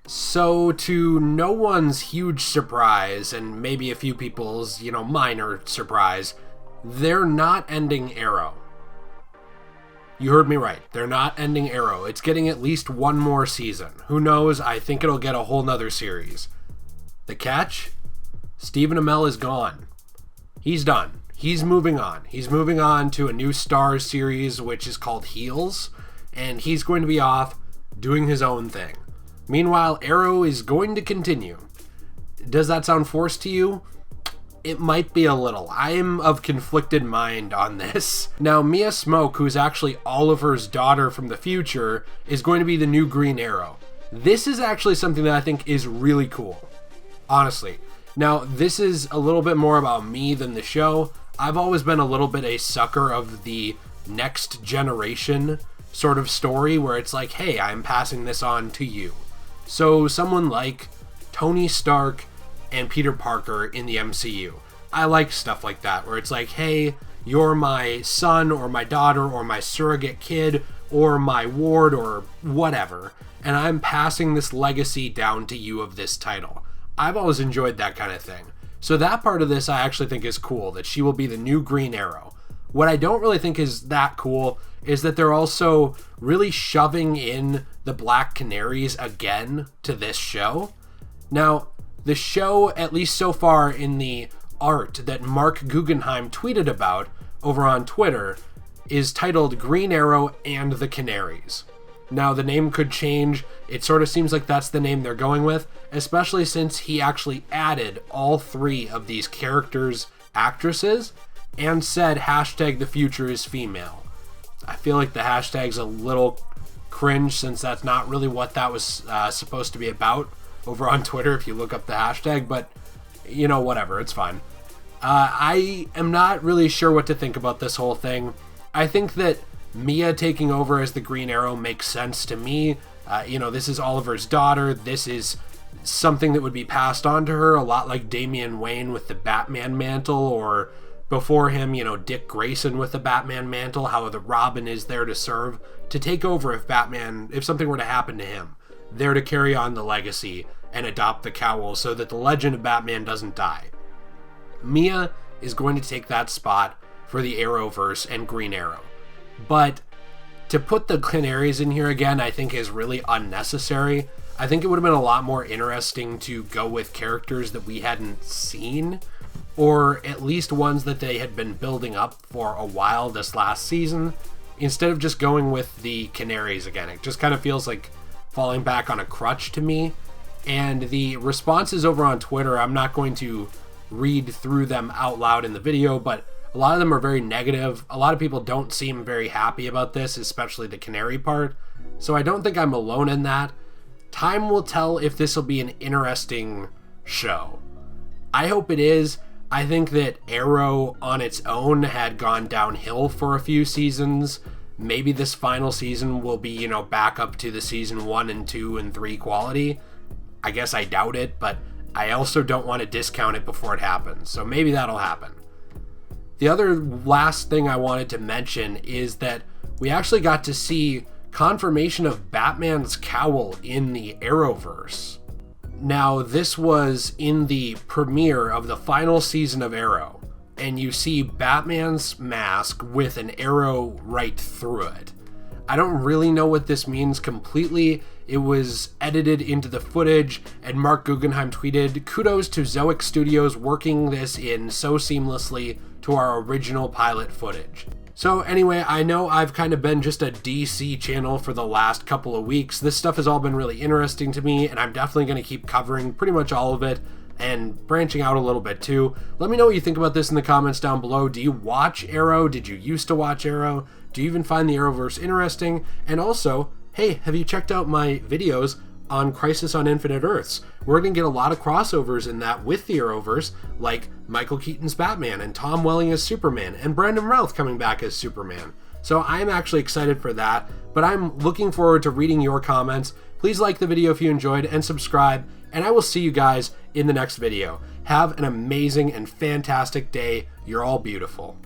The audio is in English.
So, to no one's huge surprise, and maybe a few people's, minor surprise, they're not ending Arrow. You heard me right. They're not ending Arrow. It's getting at least one more season. Who knows? I think it'll get a whole nother series. The catch? Stephen Amell is gone. He's done. He's moving on. He's moving on to a new Starz series, which is called Heels, and he's going to be off doing his own thing. Meanwhile, Arrow is going to continue. Does that sound forced to you? It might be a little. I am of conflicted mind on this. Now, Mia Smoak, who's actually Oliver's daughter from the future, is going to be the new Green Arrow. This is actually something that I think is really cool. Honestly. Now, this is a little bit more about me than the show. I've always been a little bit a sucker of the next generation sort of story where it's like, hey, I'm passing this on to you. So someone like Tony Stark and Peter Parker in the MCU. I like stuff like that where it's like, hey, you're my son or my daughter or my surrogate kid or my ward or whatever, and I'm passing this legacy down to you of this title. I've always enjoyed that kind of thing. So that part of this I actually think is cool, that she will be the new Green Arrow. What I don't really think is that cool is that they're also really shoving in the Black Canaries again to this show. Now, the show, at least so far in the art that Marc Guggenheim tweeted about over on Twitter, is titled Green Arrow and the Canaries. Now, the name could change. It sort of seems like that's the name they're going with, especially since he actually added all three of these characters' actresses and said hashtag the future is female. I feel like the hashtag's a little cringe since that's not really what that was supposed to be about over on Twitter if you look up the hashtag, but whatever, it's fine. I am not really sure what to think about this whole thing. I think that Mia taking over as the Green Arrow makes sense to me. This is Oliver's daughter. This is something that would be passed on to her, a lot like Damian Wayne with the Batman mantle, or before him, Dick Grayson with the Batman mantle, how the Robin is there to serve, to take over if something were to happen to him, there to carry on the legacy and adopt the Cowl so that the legend of Batman doesn't die. Mia is going to take that spot for the Arrowverse and Green Arrow. But to put the Canaries in here again, I think is really unnecessary. I think it would have been a lot more interesting to go with characters that we hadn't seen, or at least ones that they had been building up for a while this last season, instead of just going with the Canaries again. It just kind of feels like falling back on a crutch to me. And the responses over on Twitter, I'm not going to read through them out loud in the video, but a lot of them are very negative. A lot of people don't seem very happy about this, especially the Canary part. So I don't think I'm alone in that. Time will tell if this will be an interesting show. I hope it is. I think that Arrow on its own had gone downhill for a few seasons. Maybe this final season will be, back up to the season 1 and 2 and 3 quality. I guess I doubt it, but I also don't want to discount it before it happens. So maybe that'll happen. The other last thing I wanted to mention is that we actually got to see confirmation of Batman's cowl in the Arrowverse. Now, this was in the premiere of the final season of Arrow, and you see Batman's mask with an arrow right through it. I don't really know what this means completely. It was edited into the footage, and Marc Guggenheim tweeted, "Kudos to Zoic Studios working this in so seamlessly to our original pilot footage." So anyway, I know I've kind of been just a DC channel for the last couple of weeks. This stuff has all been really interesting to me, and I'm definitely going to keep covering pretty much all of it and branching out a little bit too. Let me know what you think about this in the comments down below. Do you watch Arrow? Did you used to watch Arrow? Do you even find the Arrowverse interesting? And also, hey, have you checked out my videos on Crisis on Infinite Earths? We're going to get a lot of crossovers in that with the Arrowverse, like Michael Keaton's Batman and Tom Welling as Superman and Brandon Routh coming back as Superman. So I'm actually excited for that, but I'm looking forward to reading your comments. Please like the video if you enjoyed and subscribe, and I will see you guys in the next video. Have an amazing and fantastic day. You're all beautiful.